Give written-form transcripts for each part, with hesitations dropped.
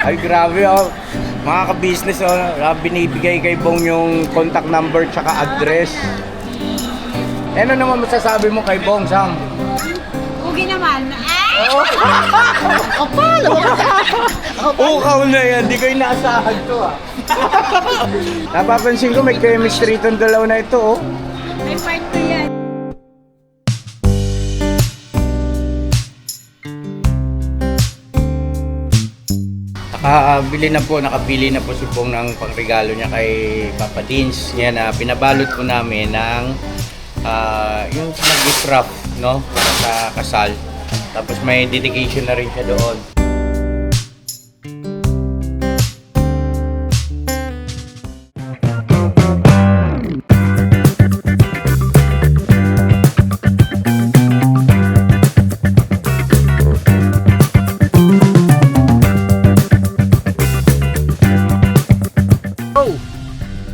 Ay grabe oh. Mga ka-business oh, binibigay kay Bong yung contact number tsaka address. Ano naman masasabi mo kay Bong, Sam? Ugi naman. Ay! Kapal! Ukaw na yan, di kayo naasahan to ah. Napapansin ko may chemistry itong dalaw na ito oh. May part ko yan. Nakabili na po si Bong ng pangregalo niya kay Papa Dins. Yan na pinabalot po namin ng yung gift wrap, no? Para sa kasal. Tapos may dedication na rin siya doon.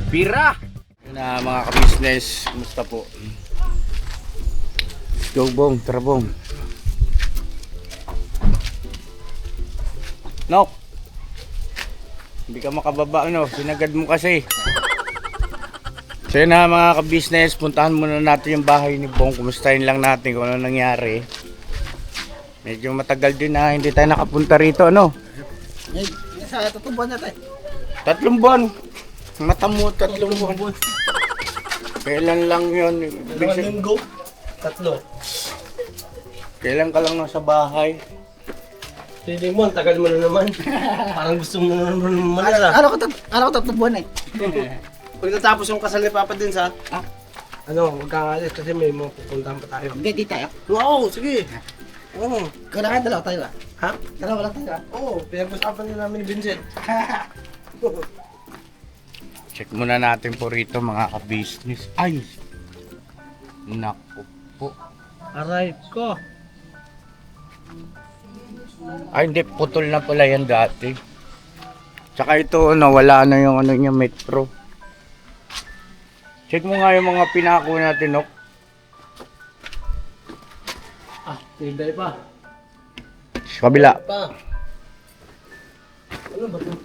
Bira! Yun na mga ka-business, kumusta po? Go Bong, tara Bong. Nok! Hindi ka makababa ano, sinagad mo kasi. So yun na mga ka-business, puntahan muna natin yung bahay ni Bong. Kumustahin lang natin kung ano nangyari. Medyo matagal din na hindi tayo nakapunta rito, ano? Sa 3 buwan na tayo. 3 buwan. Mata mo, 3 buwan. Kailan lang yun? 2 linggo. 3. Kailan ka lang nasa bahay? Hindi mo, tagal mo na naman. Parang gusto mo na naman manala. Ano ko 3 buwan eh. Pag natapos yung kasal ni Papa din sa... Ano, huwag kang alis kasi may mga pupuntahan pa tayo. Hindi, di tayo. Oo, sige. Oo. Kailangan dalawa tayo ah. Ha? Dalawa lang tayo ah. Oo, pinag-usapan na namin ni Vincent. Check muna natin po rito mga ka-business. Ay! Naku po. Aray ko. Ay hindi, putol na pala yan dati. Tsaka ito, nawala na yung ano niya, metro. Check mo nga yung mga pinako natin, Nok. Tibay pa. Sa kabila. Pa. Ano ba ito?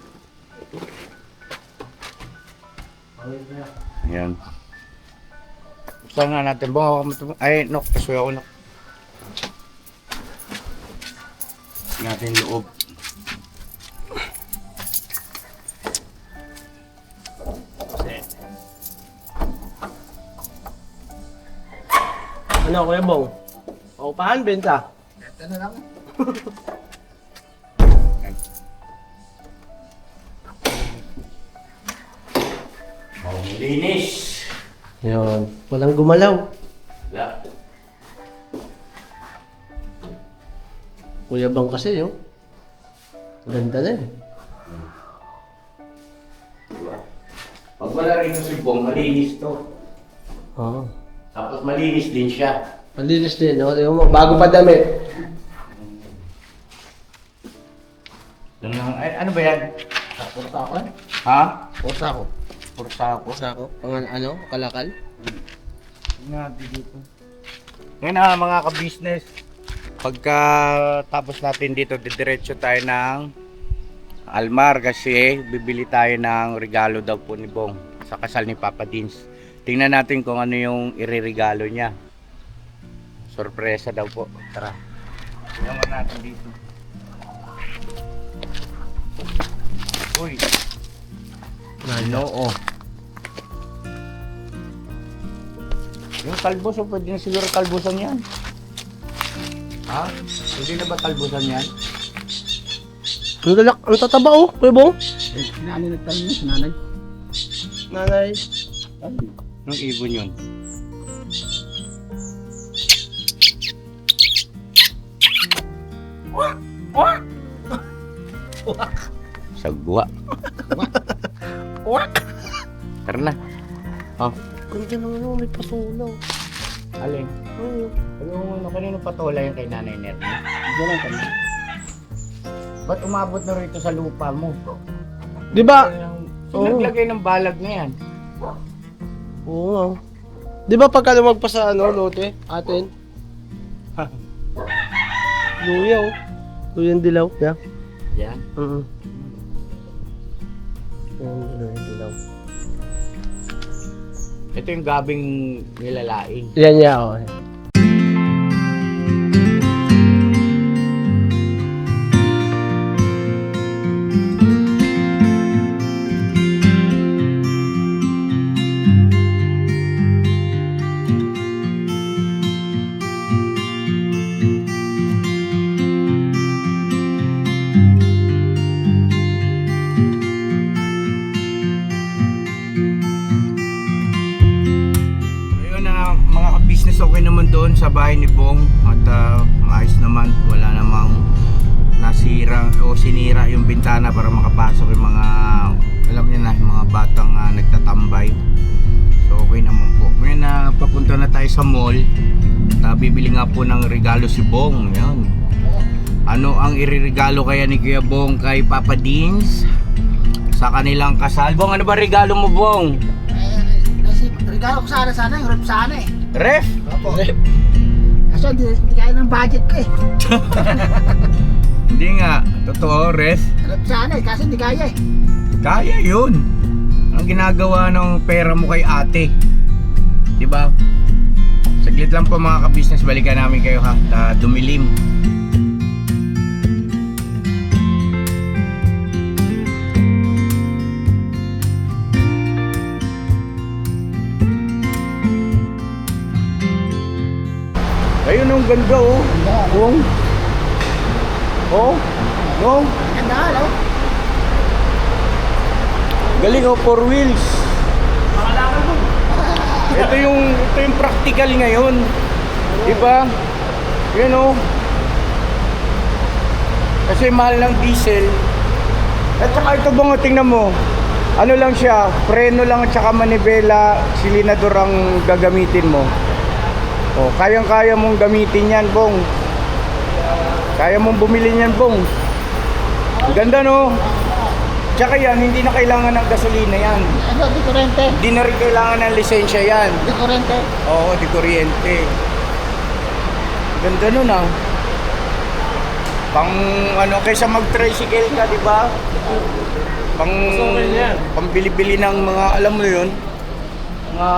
Ayan. Gusto nga natin. Ay, Nok, pasuya ako, Nok. Natin loob. Ano, Kuya Bong? Paupahan, benta. Ito na lang. Linis. Yun. Walang gumalaw. Wala. Kuya Bang kasi yun. Ganda na eh. Pag wala rin si Bong, malinis to. Oo. Tapos malinis din siya. Malinis din, no? Tingnan mo, bago pa damit. Ay, ano ba yan? Porta ako eh. Ha? Porta ako. Pursako. Porta ako. Ano? Kalakal? Natin dito. Ngayon na mga ka-business. Pagka tapos natin dito, didiretso tayo ng Almar kasi bibili tayo ng regalo daw po ni Bong sa kasal ni Papa Dins. Tingnan natin kung ano yung ireregalo niya. Sorpresa daw po. Tara. Tingnan natin dito. Uy. Ano oh. Yung kalbos, o pwede na siguro kalbusan yan. Ha? Hindi na ba kalbusan yan? Ang galak, ang tataba oh, Kuya Bong. Sinanay nagtanong niya, sinanay. Nanay. Nung ibon yun. Sagwa. Tara na. Oh. Ganda naman oh, may patulaw. Alin? Oo. Kanino patola yung kay Nanay Net? Diyan lang kami. Ba't umabot na rito sa lupa mo? Di ba? So, naglagay ng balag na yan. Oo nga. Di ba pagka lumag pa sa ano, lote, atin? Luya oh. Luyang dilaw. Yeah. Yan. Yung dilaw. Ito yung gabing nilalaing. Yan niya, oh. Ayun na mga ka-business, okay naman doon sa bahay ni Bong at maayos naman, wala namang nasira o sinira yung bintana para makapasok yung mga, alam niyo na, yung mga batang nagtatambay. So okay naman po. Ngayon na papunta na tayo sa mall, bibili nga po ng regalo si Bong. Yan. Ano ang iririgalo kaya ni Kuya Bong kay Papa Dins sa kanilang kasal? Bong, ano ba regalo mo, Bong? Regalo ko sana yung rep sana eh. Ref? Opo. Kaso hindi kaya ng budget ko eh. Hindi nga, totoo, ref. Rep sana eh, kasi hindi kaya eh. Kaya yun. Ang ginagawa ng pera mo kay ate. Di ba? Saglit lang po mga ka-business, balikan namin kayo ha. Dumilim. Ayun ang ganda oh. Bong. Oh. No. Ganda, hello? Galing oh, 4 wheels. Ito yung practical ngayon. Di ba? Yan oh. Kasi mahal ng diesel. At saka ito bang tingnan mo. Ano lang siya, preno lang at saka manibela, silinador ang gagamitin mo. Oh, kayang-kaya mong gamitin yan, Bong. Kaya mong bumili niyan, Bong. Ganda no? Tsaka yan, hindi na kailangan ng gasolina yan. Ano, di kurente? Hindi na rin kailangan ng lisensya yan. Di kurente? Oo, di kuryente. Ganda nun ah. Pang ano, kaysa mag-tricycle ka, di ba? Pambili-bili ng mga, alam mo yun, mga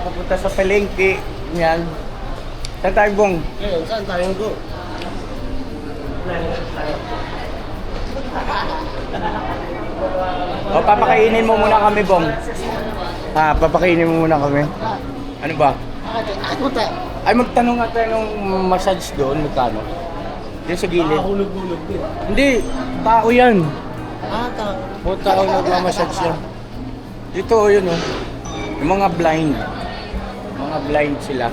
pupunta sa palengke, yan. Saan tayo, Bong? Ngayon, saan tayo go? O, papakainin mo muna kami, Bong. Papakainin mo muna kami. Ano ba? Akit mo tayo. Ay, magtanong nga tayo ng massage doon, magkano? Diyan sa gilid. Hulog-hulog din. Hindi, tao yan. Tao. O, tao nagmamassage yan. Dito, yun oh. Yung mga blind. Mga blind sila.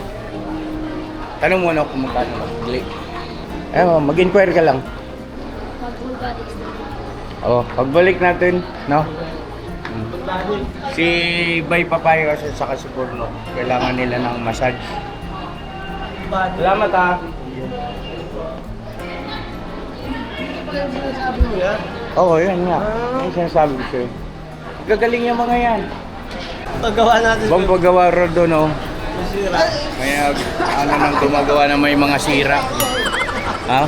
Tanong mo na kung magkano mag-click. Mag-inquire ka lang. Pagbalik natin, no? Si Bay Papay kasi saka si Purno, kailangan nila ng massage. Salamat ha. Sabi mo yan? Oo, yan nga. Yung sinasabi ko sa'yo. Gagaling yung mga yan. Paggawa natin. Bang paggawa ro doon, no? Masira. May ano nang gumagawa na may mga sira. Ha?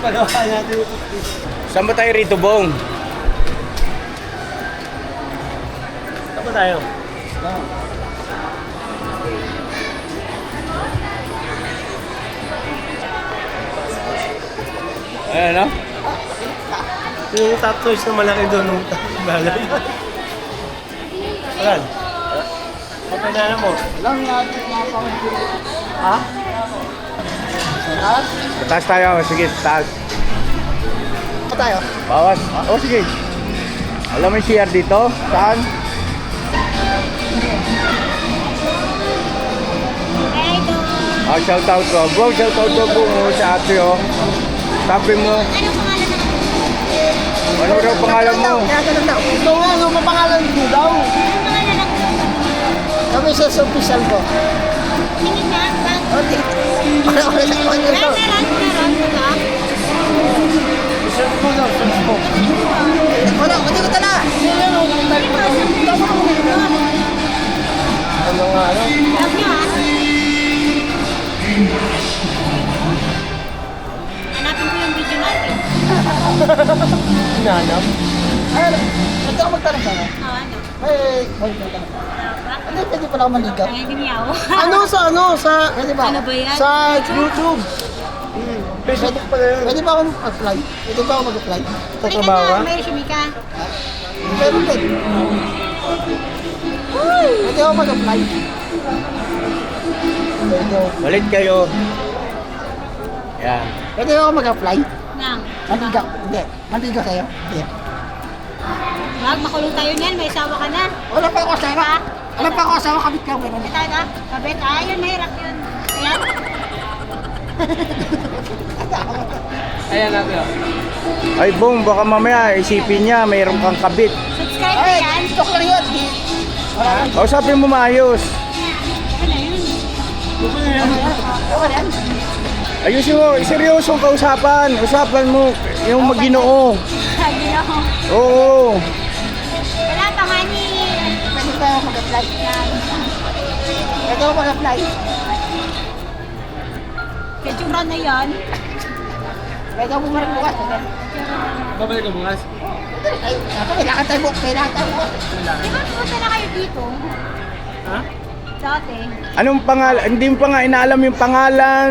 Paggawa natin. Saan ba tayo rito, Bong? Saan ba tayo? Ayan, no? Yung top toys na malaki doon nung balay. Ayan. Okay na mo. Lang natin mga pangkili. Ha? Sa taas tayo. Sige, sa taas. Ano tayo? Bawas. Sige. Alam mo yung CR dito? Saan? Hey, doon. Shout out ko. Bro, shout out ko po sa ate, oh. Sabi mo, ano daw pangalan mo? Tinatanong daw. Ito nga, ano pa pangalan mo daw? Kami sa official ko. Tingin na, bang. O, Wala sa kanya to. Meron ka? Wala, hindi ko tala. Ano nga, ano? Love nyo ah. Hanapin ko yung video natin. Hinanap. Ay, pwede ako magtanong sa'yo. Oh, ano? Ay, boy, magtanong. Hindi, pwede pala ako manligaw. Ay, giniyaw. Pwede ba? Ano ba yan? Sa YouTube. Facebook pala yun. Pwede ba ako mag-apply? Pwede ba ako mag-apply? May Tatrabaho ka? may resume ka. Meron din. Pwede ako mag-apply. Pwede ako. Ulit kayo. Yan. Pwede ako mag-apply. Nang. Manligaw. Hindi. Manligaw sa'yo. Hindi. Wag, makulong tayo niyan. May asawa ka na. Wala pa ako asawa. Wala pa ako asawa, kabit ka. Meron. May tayo na. Kabit. Ah, yun, mahirap yun. Ayan. Ayan natin. Ay, Bong, baka mamaya isipin niya mayroon kang kabit. Subscribe na Ay, yan. TikTok lang yun. Di. O, sabi mo maayos. Ano yun? Okay yan. Ayusin mo, seryosong kausapan. Usapan mo yung maginoo. Sabi na ako. Oo. Wala pa nga ni. Pwede ba ako mag-apply? Pwede ako mag-apply. Ketsura na yan. Pwede ako bumarag bukas. Babalik ka bukas. Ay, ako, kailangan tayo bukas. Kailangan tayo bukas. Di ba punta na kayo dito? Ha? Dati. Anong pangalan? Hindi mo pa nga inaalam yung pangalan.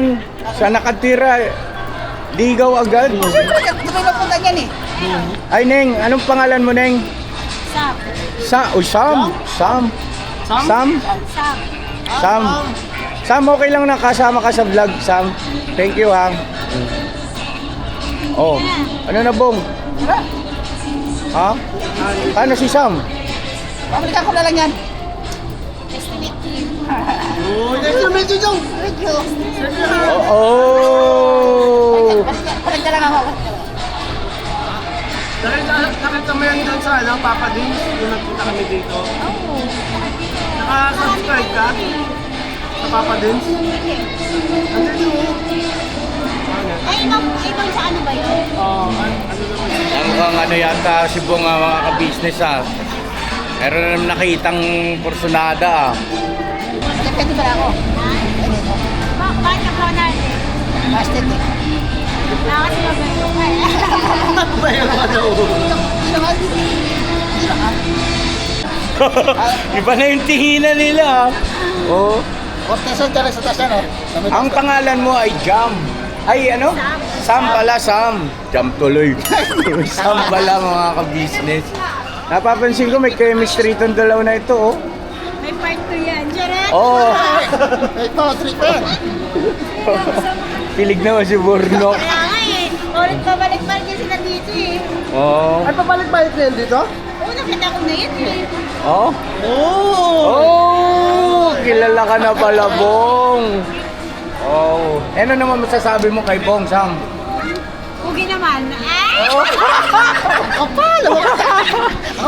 Sa nakatira. Ligaw agad. Siyempre, tuloy lang punta niyan eh. Ay, Neng, anong pangalan mo, Neng? Sab. Sam. Sam. Sam. Sab. Sam. Sam, okay lang na kasama ka sa vlog, Sam. Thank you, ha. Oh, ano na, Bong? Diba? Ha? Paano si Sam? Pabalikan ko na lang yan. Nice to meet you. Oo, next to meet you, Jong. Thank you. Oh. Balik ka lang ako. Nakita mo yan doon sa Papa Din. Yung nagpunta kami dito. Oh. Naka-subscribe ka? Sa Papa Din? Andito mo. Ay, ibang sa ano ba yun? Oo, ano naman yun? Ang ano yata si Bong, mga ka-business, ha. Meron na naman nakitang porsyonada, ah. Pwede ba ako? Pwede ko. Bakit ka Ronald? Busted eh. Kasi magayon ka eh. Bayan ka daw. Hindi naman. Hindi naman. Iba na yung tinginan nila, ha. Oh. Ortesan ka rin sa taas yan, oh. Ang pangalan mo ay Jam. Ay, ano? Sam pala, Sam. Jam tuloy. Sam pala, mga ka-business. Napapansin ko may chemistry itong dalaw na ito, oh. May part 2 yan. Jared! Oh. Ay, po, tripper. Pilig naman si Bornok. Kaya nga eh. Ulit pabalik-balik yan sila dito eh. Oh. Ay, pabalik-balik na yan dito? Oo, nakita ko na yan eh. Oh. Oo! Oh, kilala ka na pala, Bong. Oh. Ano naman masasabi mo kay Bong, Sam? Pugi naman. Ay! Kapal!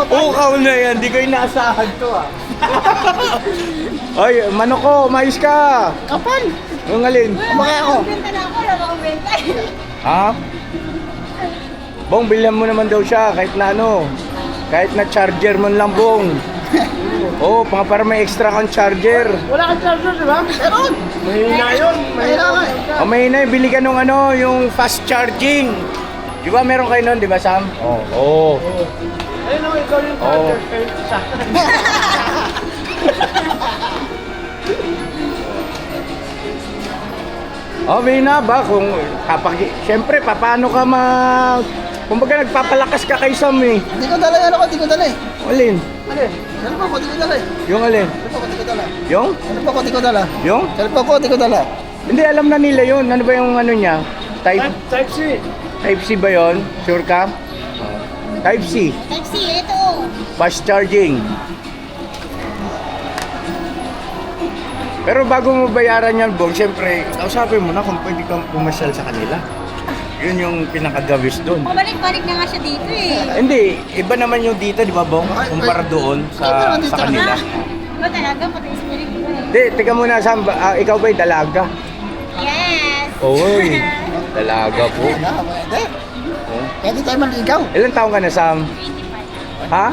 Ukaw na yan, di ko inaasahan to, ah. Ay, manok ko, mais ka. Kapal! Yung alin? Kumakaya ako. Benta na ako, wala akong benta. Ha? Bong, bilhan mo naman daw siya kahit na ano. Kahit na charger mo lang, Bong. Oo, para may extra kang charger. Wala kang charger, di ba? Meron! Mahina yun. Mahina ka eh. O may na, bili ka nung ano, yung fast charging. Di ba meron kayo nun, di ba, Sam? Oo. Ayun naman, ikaw yung Oo. charger. Kayo isa. Oh, may na ba? Kung siyempre, paano ka kumbaga nagpapalakas ka kay Sam eh. Hindi ko dala yan ako, hindi ko dala eh. Alin? Ano eh? Ano pa ko, hindi ko dala eh. Yung alin? Ano pa ko, hindi ko dala. Yung? Ano pa ko, hindi ko dala. Yung? Ano pa ko, hindi ko dala. Hindi, alam na nila yun. Ano ba yung ano niya? Type C. Type C ba yun? Sure ka? Type C. Type C, ito. Fast charging. Pero bago mo bayaran yan, Bong, siyempre, kausapin mo na kung pwede kang pumasyal sa kanila. Yun yung pinakagawis doon. Pabalik-balik na nga siya dito eh. Hindi, iba naman yung dito, di ba, Bong? Kumpara doon sa kanila. Ba talaga? Pati spirit ko eh. Hindi, teka muna, Sam, ikaw ba'y dalaga? Yes! Oy, dalaga po. Ano, pwede. Oh. Pwede tayo maligaw. Ilan taong ka na, Sam? 25. Ha?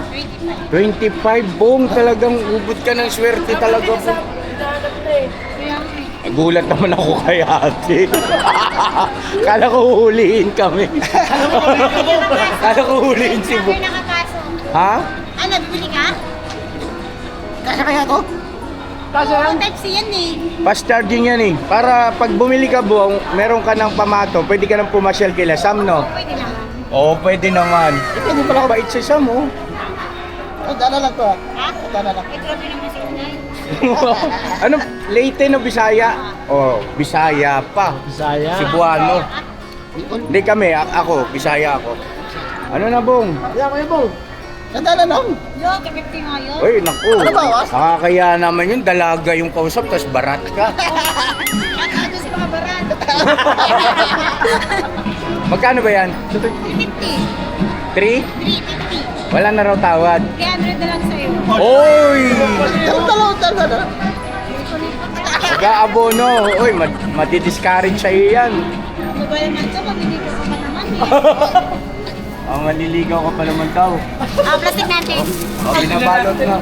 25. 25, Bong, talagang ubod ka ng swerte talaga po. Kaya nga eh. Gulat naman ako kay ate. Kala ko huhulihin kami. Kala ko huhulihin si Sabi Bong. nakapasok. Ha? Ano, bibili ka? Kasya kaya to? Oo, type C yan eh. Fast charging yan eh. Para pag bumili ka buong, meron ka ng pamato, pwede ka nang pumasyal kila Sam, no? Pwede naman. Oo, pwede naman. Pwede pala ako. Bait si Sam, oh. Dala lang to ah. Ha? Dala lang. Eh, grabe naman si Unay. Ano? Leyte no Bisaya? Oh, Bisaya pa. Bisaya. Cebuano. Hindi kami, ako, Bisaya ako. Ano na, Bong? Kaya kayo bong. Dala lang. Yo, kay 50 nga yun. Uy, naku. Ano ba, was? Nakakaya naman yun, dalaga yung kausap, tapos barat ka. At ano si mga baran? Magkano ba yan? 50. 3? 350. Wala na raw tawad. 300 na lang sa'yo. Oy! Dala. Mag-aabono. Uy, madi-discourage sa'yo yan. Ano ba naman ito? Mamiligo ka pa naman eh. Maliligaw ka pa naman daw. Plastic natin. Binabalot na.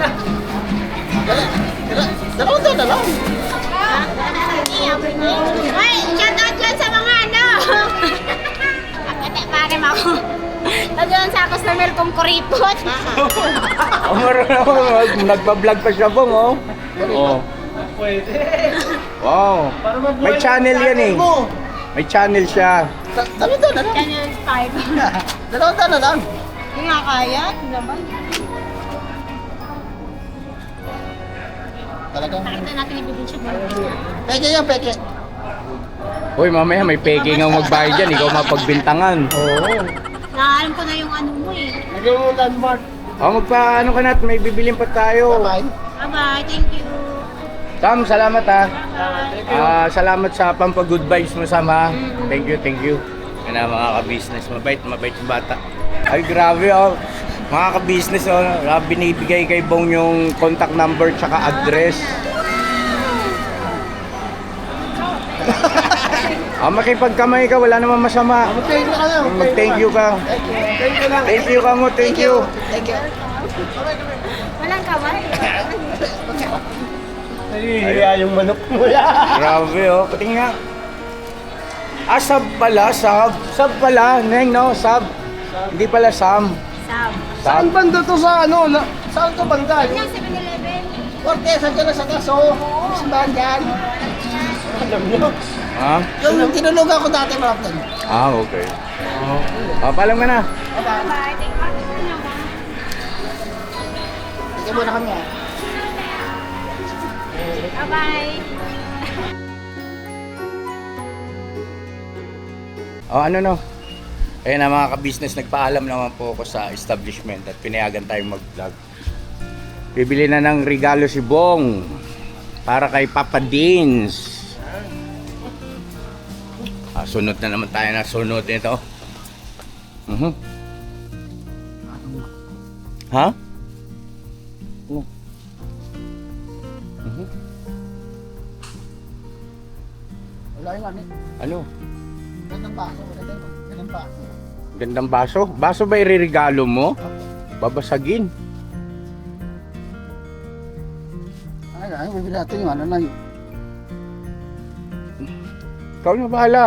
Dala lang. Uy, shout out dyan sa mga ano. Pare mo ako. Nandiyan sa customer kong kuripot. Nagpa-vlog pa siya, Bong, oh. Oh. Pwede. Wow. Para mabuhay May channel yan eh. mo. May channel siya. Dala lang. Channel 5. Dala lang. Hindi nga kaya. Ano naman? Talagang. Pakita natin ibigin siya. Peke yan, peke. Uy, mamaya may peking ang magbayad dyan. Ikaw mapagbintangan. Oo. Naalam ko na yung ano mo eh. Lagyan mo landmark. Magpaano ka na at may bibilin pa tayo. Bye. Bye-bye. Thank you. Sam, salamat ha. Thank you. Salamat sa pampag-good vibes mo, Sam ha. Thank you, thank you. Yan na mga ka-business. Mabait yung bata. Ay, grabe oh. Mga ka-business oh. Binibigay kay Bong yung contact number tsaka address. Makipagkamay ka, wala namang masama. Mag-thank you ka na. Mag-thank you ka. Thank you lang. Thank you ka mo, thank you. Thank you. Walang kamay. Nahihiya yung manok mo yan. Grabe oh, pati nga. Sab pala, sab. Sab pala, Neng no, sab. Hindi pala Sam. Sam. Saan banda to sa ano? Saan to banda? Yung 7-Eleven. Orte, saan dyan sa kaso? Simbahan dyan. Alam nyo. Ha? Yung tinulugan ko dati, Marapton. Okay. Paalam ka na. Bye-bye. Thank you. Sige muna kami ah. Bye-bye. Ano no? Ayun na mga ka-business, nagpaalam naman po ako sa establishment at pinayagan tayong mag-vlog. Bibili na ng regalo si Bong para kay Papa Deans. Sunod na naman tayo na sunod nito. Ha? Wala yung ano. Ano? Gandang baso. Gandang baso. Gandang baso? Baso ba iririgalo mo? Babasagin. Ay, bibili natin yung ano na yun. Ikaw na bahala.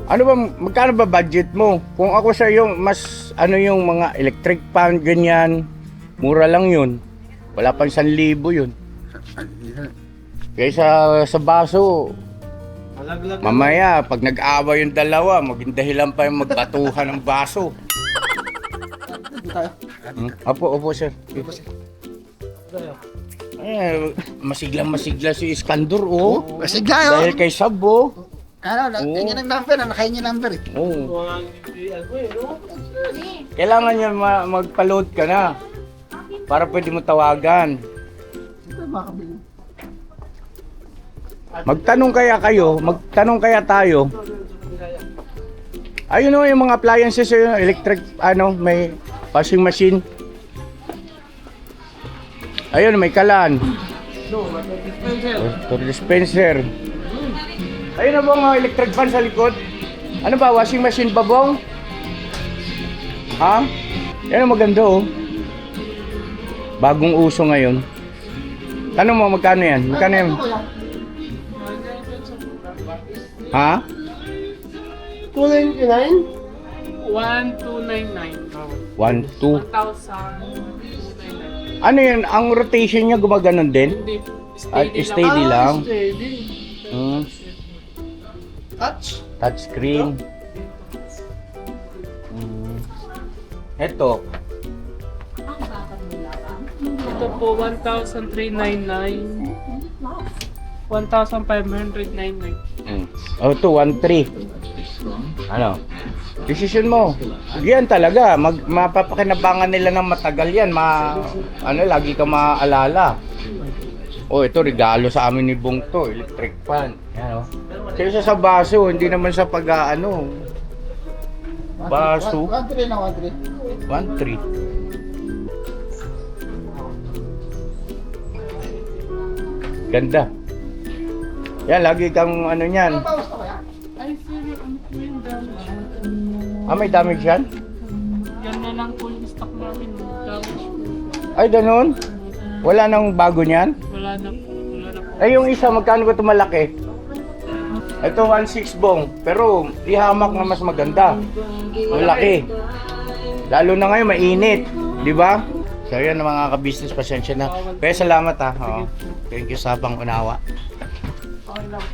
Ano ba, magkano ba budget mo? Kung ako sa iyo, mas ano yung mga electric fan, ganyan, mura lang yun. Wala pang 1,000 yun. Kaysa sa baso, Malaglag. mamaya, pag nag-away yung dalawa, maging dahilan pa yung magbatuhan ng baso. Opo, sir. Masigla si Iskandar, oh. Sige kayo. Dahil kay Sab, oh. Ano, Oo. tingin ng number. Nakain yung number eh. Oh. Mga hindi mo eh, no? Kailangan niya magpa-load ka na para pwede mo tawagan. Siyempre makabili. Magtanong kaya tayo. Ayun o, yung mga appliances, yung electric, may washing machine. Ayun, may kalan. Water dispenser. Ayun na bang mga electric fan sa likod? Ano ba, washing machine ba bong? Ha? Yan ang maganda oh. Bagong uso ngayon. Tanong mo, magkano yan? Magkano yan? Ha? 299? 129 299. 1,200. 1,299. Ano yun? Ang rotation niya gumaganon din? Hindi. At steady lang. Steady. Hmm. Touch. Touchscreen. Hmm. Ito. Ito po, 1,399. 1,599. Hmm. Oh, ito 1,300. Ano? Decision mo. Yan talaga. Mapapakinabangan nila ng matagal yan. Lagi ka maaalala. Oh, ito regalo sa amin ni Bong to. Electric fan. Yan, oh. Kaysa sa baso, hindi naman sa pag-ano. Baso. 1-3 na 1-3. 1,300. Ganda. Yan, lagi kang ano yan. Bawas ka kaya? Ay, sir, ano po yung damage? May damage yan? Yan na lang po yung stock namin. Damage po. Ay, ganun? Wala nang bago niyan? Wala na po. Wala na po. Ay, yung isa, magkano ba ito malaki? Ito, 1,600 bong. Pero, ihamak na mas maganda. Malaki. Lalo na ngayon, mainit. Di ba? So, yan mga ka-business, pasensya na. Pero salamat ha. Oo. Thank you sa pang-unawa. Okay lang.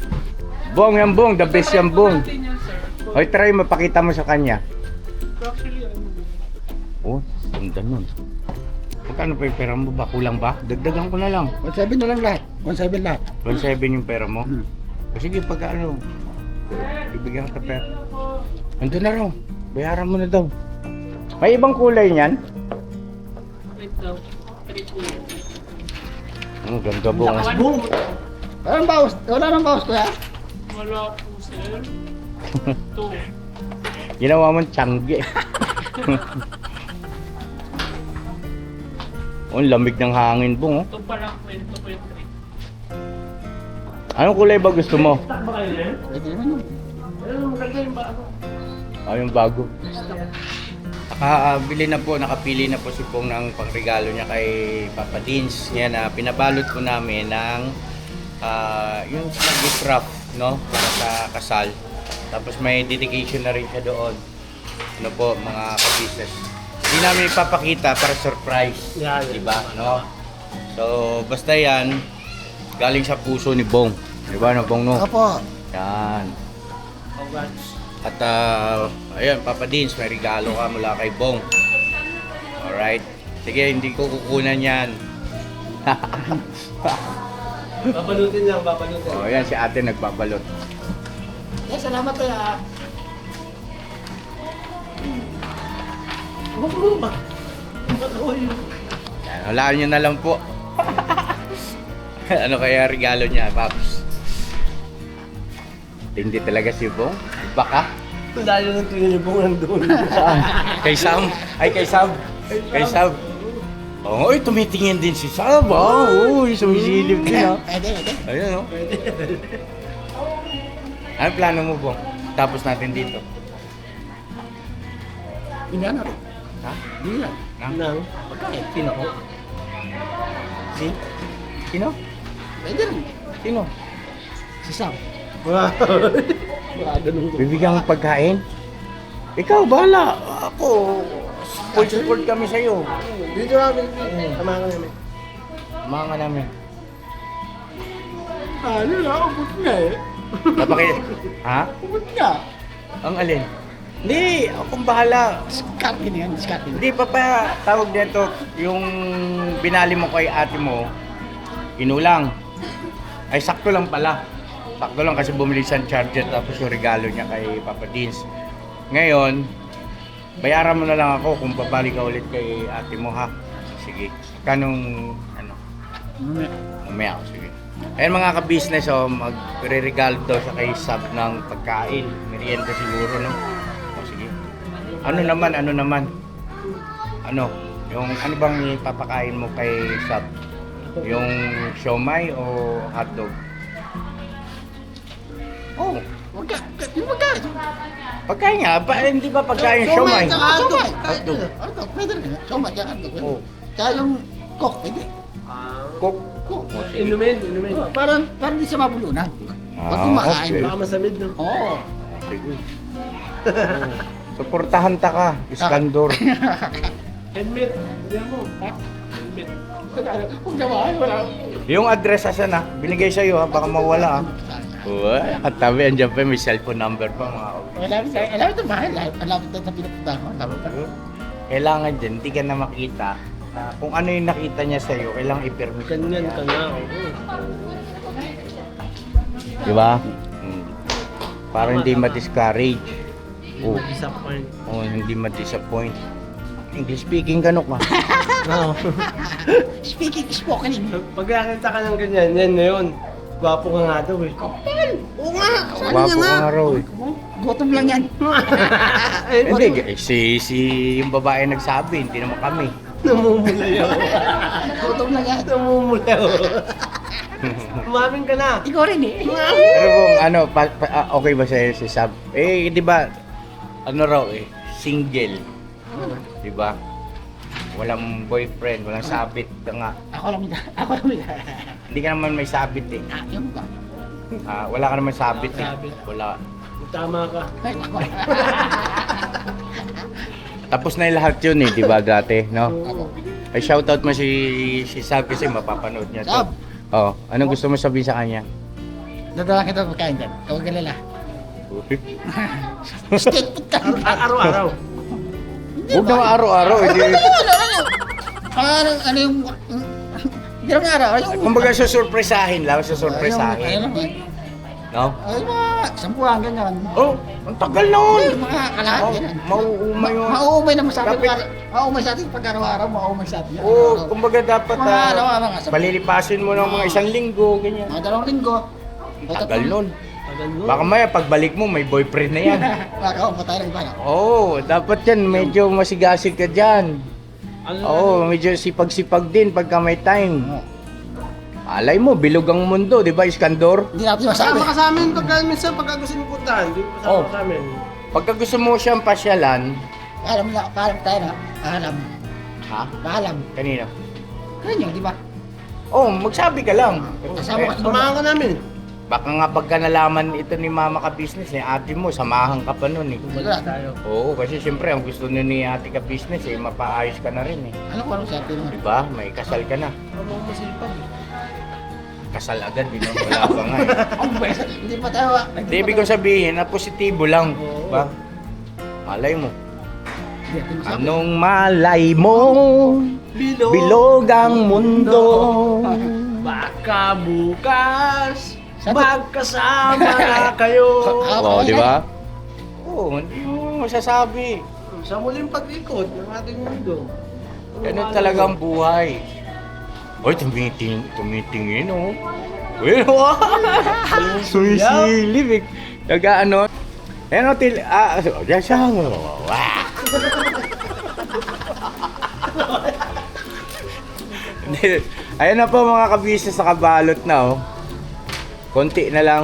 Bong, yan bong. The best yan bong. Natin yan, sir. Hoy, try mapakita mo sa kanya. Actually, ano? Oh, ganda nun. Magkano pa yung pera mo ba? Kulang ba? Dagdagan ko na lang. 1-7 na lang lahat. 1-7 lahat. 1,700 yung pera mo. O sige, pagka ano, bibigyan ka pera. Andun na raw. Bayaran mo na daw. May ibang kulay niyan? Wait daw. 3 po. Ang ganda bong. Boom. Walang bawas. Wala nang bawas kuya. Wala po, sir. 2. Ginawa mong tiyangge. Oh, ang lamig ng hangin bong. Oh. Ito pa lang po, ito po yung 3. Anong kulay ba gusto mo? Pwede naman yun. Yung bago. Nakabili na po, nakapili na po si Pong ng pangregalo niya kay Papa Dins. Yan na pinabalot po namin ng yung gift wrap, no? Para sa kasal. Tapos may dedication na rin siya doon. Ano po, mga ka-business. Hindi namin ipapakita para surprise. Yan. Diba? No? So, basta yan, galing sa puso ni Bong. Diba, no, Bong, no? Opo. Yan. Congrats. At ayun, Papa Dins, may regalo ka mula kay Bong. Alright. Sige, hindi ko kukunan yan. Babalutin lang, babalutin. Oh, yan si ate nagbabalot. Salamat kuya. Yan, hulaan nyo na lang po. Ano kaya regalo niya, Paps? Hindi talaga si Bong. Baka? Dahil nang tingin niyo po nandun. Kay Sam? Ay, kay Sam. Kay Sam. Oo, tumitingin din si Sam. Oo, sumisilip din ah. Pwede. Ayun, oh. Ano plano mo, Bong? Tapos natin dito. Hindi na rin. Ha? Hindi na. Nang. Pagkain. Sino ko? Sino? Pwede rin. Sino? Si Sam. Wow. Wala ganun ko. Bibigyan ng pagkain? Ikaw, bahala. Ako, support kami sa'yo. Dito namin. Tama ka namin. Mga namin. Ano na? Ubus nga eh. Napakita. Ha? Ubus nga. Ang alin? Hindi, akong bahala. Discard din yan. Discard din. Hindi pa tawag dito, yung binali mo kay ate mo, inulang. Ay, sakto lang pala. Sakto lang kasi bumili siyang charger tapos yung regalo niya kay Papa Dins. Ngayon, bayaran mo na lang ako kung babalik ka ulit kay ate mo ha. Sige. Kanong ano? Mamaya ako, sige. Ayan mga ka-business, oh, magre-regalo daw siya kay Sab ng pagkain. Merienda siguro, no? O, sige. Ano naman? Ano? Yung ano bang ipapakain mo kay Sab? Yung siomay o hotdog? Oh, wag ka. Yung pagkain. Pagkain nga, hindi ba pagkain siomay? Hotdog. Hotdog. Hotdog. Pwede rin. Siomay. Hotdog. Oh. Tsaka yung coke. Pwede. Cook. Coke. Inumin. Parang di siya mabulunan. Pag Ah, kumakain. okay. Baka masamid no. Oo. Sige. Suportahan ta ka, Iskandor. Helmet. Diyan mo. Helmet. Kung naman, wala. Yung address asan na? Binigay sa'yo ha, baka mawala ha. Uy, at tabi, andyan pa may cellphone number pa mga Alam ito mahal. Alam ito na pinupunta ko. Kailangan dyan, hindi ka na makita na kung ano yung nakita niya sa'yo, kailangan i-permit mo Ganyan yan. ka nga. Di ba? Para hindi ma-discourage. Oh. Disappoint. Oh, hindi ma-disappoint. English speaking ka no ka. Oo. Speaking, spoken. Pag nakita ka ng ganyan, yan na yun. Gwapo ka nga daw eh. Oo nga. Sabi Wapo niya ka nga. nga raw eh. Gutom lang yan. Hindi, si yung babae nagsabi, hindi naman kami. Namumulayaw. Gutom lang yan. Namumulayaw. Umamin ka na. Ikaw rin eh. Pero kung ano, okay ba sa'yo si Sab? Eh, di ba, ano raw eh, single. Di ba? Walang boyfriend, walang sabit ka nga. Ako lang. Hindi ka naman may sabit eh. Yung ba? Wala ka naman sabit eh. Sabit. Wala. Tama ka. Ay, ako. Tapos na yung lahat yun eh, di ba dati, no? Ako. Ay, shoutout mo si Sab kasi mapapanood niya to. Sab! Oh, anong gusto mo sabihin sa kanya? Dadala kita pagkain dyan. Huwag kalala. State food ka. Araw-araw. Huwag naman araw-araw. Hindi. Ano yung... Hindi lang araw. Kumbaga susurpresahin lang, susurpresahin. Ayun lang eh. No? Ay, mga sampuhan ganyan. Oh, ang tagal noon. Yung mga kalahat ganyan. Mauumay yun. Mauumay naman sa atin. Dapat- Mauumay sa atin pag araw-araw. Mauumay sa atin. Oo, kumbaga dapat Mga araw-araw nga. palilipasin mo ng mga isang linggo, ganyan. Mga 2 linggo. Tagal nun. Tagal mo. Baka maya, pagbalik mo, may boyfriend na yan. Nakakaon pa tayo ng iba. Oo, dapat yan, medyo masigasig ka dyan. Ano Oo, medyo sipag-sipag din pagka may time. Alay mo, bilog ang mundo, di ba, Iskandor? Hindi natin masabi. Kasama ka sa amin pagka minsan pagka gusto mo puntahan. Hindi mo kasama Oh. ka sa amin. Pagka gusto mo siyang pasyalan, Paalam tayo na. Paalam. ha? Paalam. Kanina? Ganyan, di ba? Oh, magsabi ka lang. Kasama ka. Samahan ka namin. Baka nga pagka nalaman ito ni Mama Ka Business, eh, ate mo, samahan ka pa nun eh. Wala. Tayo. Oo, kasi siyempre ang gusto nun ni Ate Ka Business eh, mapaayos ka na rin eh. Ano ko anong sabi naman? Diba? May kasal ka na. Ano mo masipag? Kasal agad, di na wala pa nga eh. Ang best. Hindi pa tayo. Hindi, ibig kong sabihin na positibo lang. Diba? Malay mo. Anong malay mo? Bilog ang mundo. Baka bukas Sabi- magkasama na kayo. Wow, di ba? Oo, hindi mo masasabi. Sa muling pag-ikot ng ating mundo. Ganun talagang buhay. Uy, tumitingin oh. Uy, wow! Sumisilip eh. Nag-ano. Ayan o, diyan siya. Wow! Ayan na po mga kabisnes, nakabalot na oh. Konti na lang.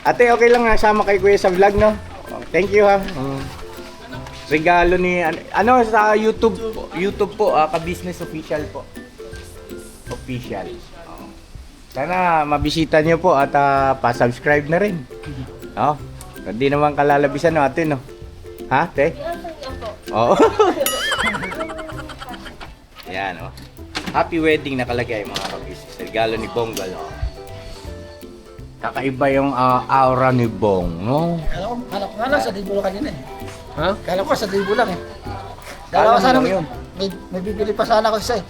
Ate, okay lang nasama kay Kuya sa vlog, no? Thank you ha. Regalo ni ano sa YouTube po, Ka-Business Official po. Official. Sana mabisita niyo po at pa-subscribe na rin. Oh. Hindi naman kalalabisan no ate no. Ha, te? Oo. Yan oh. Happy wedding nakalagay mga ka-business. Regalo ni Bongal. Oh. Kakaiba yung aura ni Bong, no? Kala ko sa dibulo kanina eh. Ha? Kala ko sa dibulo lang eh. Kala mo Dalawa sana lang yun. may bibili pa sana ako isa eh.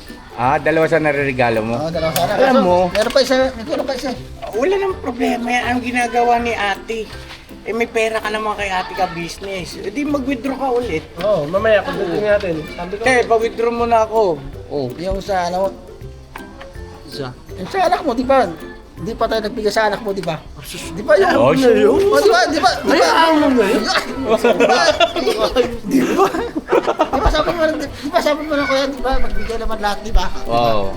Dalawa sa nareregalo mo. Oo, dalawa sana. Alam mo, Meron pa isa, meron pa isa eh. wala nang problema yan ang ginagawa ni ate. Eh may pera ka naman kay ate ka business. Eh di mag-withdraw ka ulit. Oo, mamaya pagdating natin. Sabi ko, Pa-withdraw mo na ako. Oh. Yung sa ano, isa. yung sa anak mo, di ba? Di pa tayo nagbigay sa anak mo, di ba? Di ba yun? Oh, Ano yun? Oh, di ba? Di ba? Di ba? Hayaan mo na yun. Di ba? Di ba sabi mo na kuya, di ba? Magbigay naman lahat, di ba? Wow.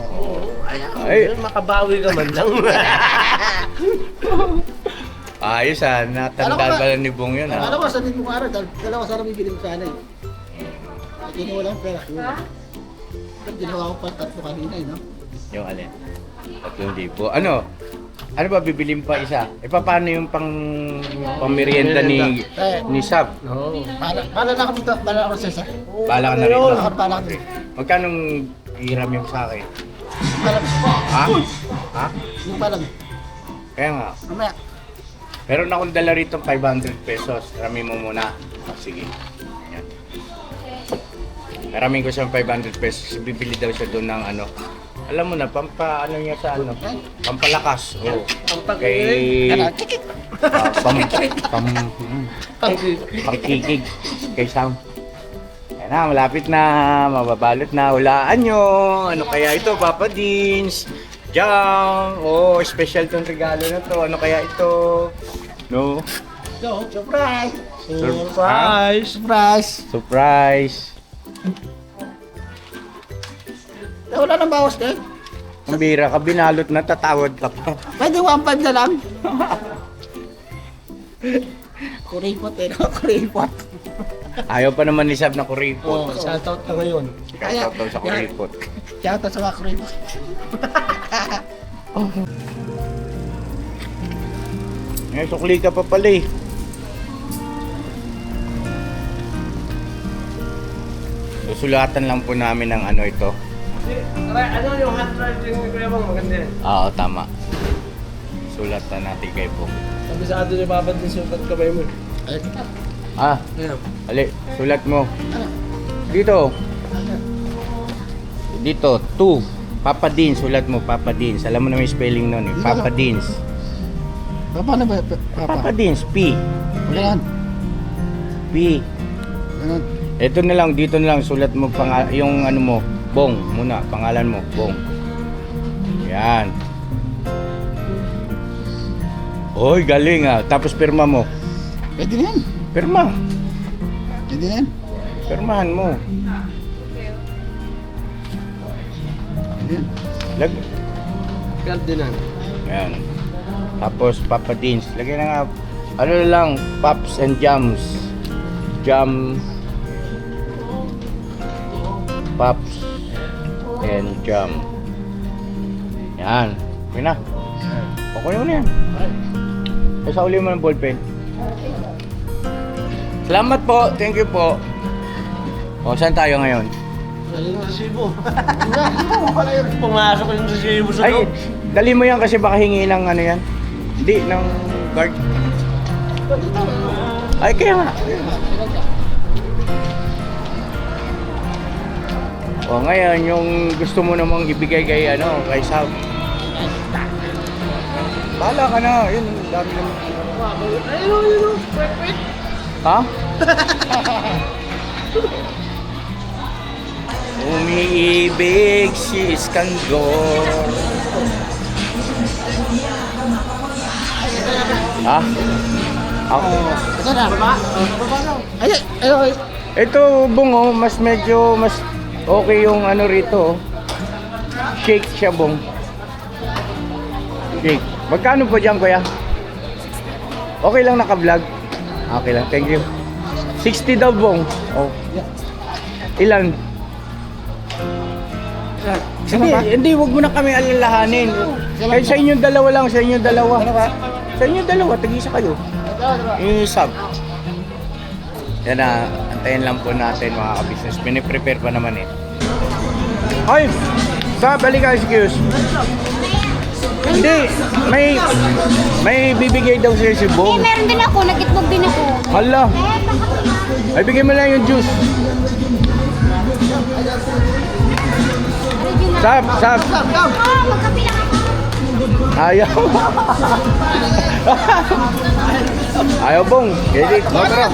Ay, makabawi ka man lang. Ayos natandaan pala ni Bong yun Alam mo, sa din mo araw, dalawa sana bibili mo sana eh. Ginawa lang pera. Ginawa ko pa 3 kanina eh, no? Yung alin? 3,000. Ano? Ano ba bibilin pa isa? E paano yung pang-merienda ni Sab? Oo. Para na ako dito. Para ako sa isa. Bala ka na rin. Para ako dito. Magkanong hiram yung sa akin? Para. Ha? Ha? Yung parang. Kaya nga. Mamaya. Meron akong dala rito 500 pesos. Rami mo muna. Sige. Yan. Maraming ko siyang 500 pesos. Bibili daw siya doon ng ano. Alam mo na, ano niya sa ano? Pampalakas. Oo. Kay... Pangkikig. Kay Sam. Yan na, malapit na. Mababalot na. Hulaan nyo. Ano kaya ito, Papa Deans? Jam! Oh, special tong regalo na to. Ano kaya ito? No? Surprise! Surprise! Surprise! Surprise! Wala nang bawas din. Ang bira ka, binalot na, tatawad ka pa. Pwede 1.5 na lang. Kuripot eh, no? Kuripot. Ayaw pa naman ni Sab na kuripot. Oh, shoutout ka ngayon. Kaya daw sa kuripot. Shout out sa mga kuripot. Eh, sukli ka pa pala eh. Susulatan lang po namin ng ano ito. Ano yung handwriting ni Kuya Bong? Maganda yan. Oo, tama. Sulatan natin kay po. Kabisado ni Papa din sulat kamay mo. Ah, Ayan. ali, sulat mo. Dito. Dito, 2. Papa Deans, sulat mo, Papa Deans. Alam mo na may spelling nun eh. Papa Deans. Paano ba? Papa Deans, P. Ganun. P. Ganun. Ito na lang, dito na lang, sulat mo yung ano mo, Bong muna, pangalan mo, Bong. Yan. Oy, galing ah. Tapos pirma mo. Pwede na yan. Pirma. Pwede na yan. Pirmahan mo. Pwede yan. Lag. Ferdinand. Yan. Tapos Papa Deans. Lagyan na nga, ano na lang, Pops and Jams. Jam. Pops and Jam. Yan. Okay na. Okay mo na yan. Ay, sa uli mo ng ballpen. Salamat po. Thank you po. O, saan tayo ngayon? Ayun yung resibo. Pumasok yung resibo sa Ay, loob. dali mo yan kasi baka hingi ng ano yan. Hindi, ng guard. Ay, kaya nga. O, ngayon, yung gusto mo namang ibigay kay, ano, kay Sab. Bahala ka na. Yun, dami naman. Ayun. Wait. Ha? Umiibig si Iskandor. Ha? Ako. Ito na. Ay, ay. Ito, Bong, mas medyo, mas okay yung ano rito. Shake siya, Bong. Shake. Magkano po dyan, kuya? Okay lang naka-vlog? Okay lang, thank you. 60 daw, Bong. Oh. Ilan? Hindi, wag mo na kami alalahanin. Kahit sa inyong dalawa lang, sa inyong dalawa. Sa inyong dalawa, tag-isa kayo. Yung sub. Yan na, antayin lang po natin mga ka-business. Piniprepare pa naman eh. Ay! Sab, halika, excuse. Hindi, may bibigay daw siya si Bong. Meron din ako, nag-itlog din ako. Hala! Ay, bigay mo lang yung juice. Sab! Oh, magkapilang ako. Ayaw. Ayaw, Bong. Edit, no, tara.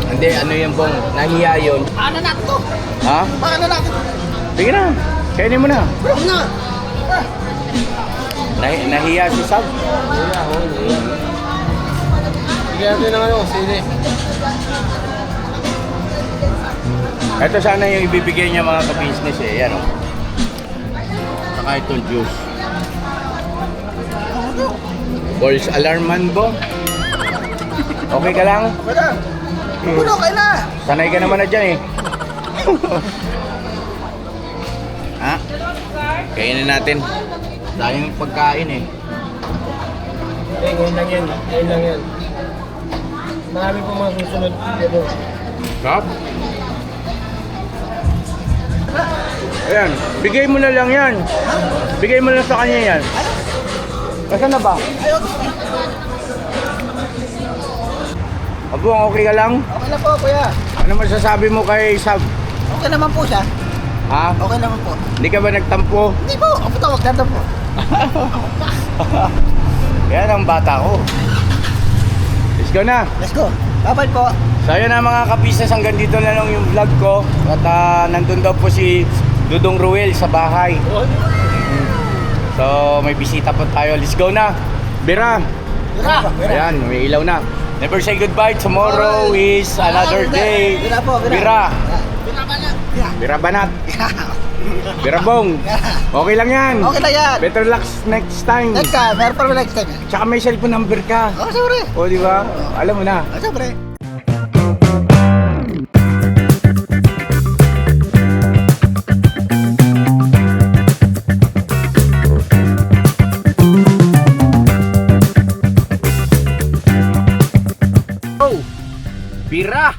Hindi, ano yung Bong? Nahiya yun. Paano na ito? Ha? Paano na ito? Sige na. Kainin mo na. Bro na. Nahiya si Sab. Bigyan natin ng ano, sili. Ito sana yung ibibigay niya mga ka-business eh. Yan o. Saka itong juice. False alarm man, Bong. Okay ka lang? Okay na. Okay na. Sanay ka naman na dyan eh. Ha? Kainin natin. Dahil yung pagkain eh. Ngayon lang yan. Ngayon lang yan. Marami po mga susunod. Dito. Kap? Ayan, bigay mo na lang yan. Bigay mo na sa kanya yan. Kasi na ba? Abuang, okay ka lang? Okay na po, kuya. Ano masasabi mo kay Sab? Okay naman po siya. Ha? Okay naman po. Hindi ka ba nagtampo? Hindi po. Ako tawag na po. Yan ang bata ko. Let's go na. Let's go. Bye-bye po. So ayun na mga kapisnes, hanggang dito na lang yung vlog ko. At nandun daw po si Dudong Ruel sa bahay. So may bisita po tayo. Let's go na. Bira. Bira. Ayan, may ilaw na. Never say goodbye. Tomorrow is another day. Bira po, bira. Bira. Bira banat. Bira. Bira banat. Bira bong. Okay lang yan. Okay na yan. Better luck next time. Next time. Meron pa rin next time. Tsaka may cellphone number ka. Oh, siyempre. O di ba? Alam mo na. Oh, siyempre. Bira.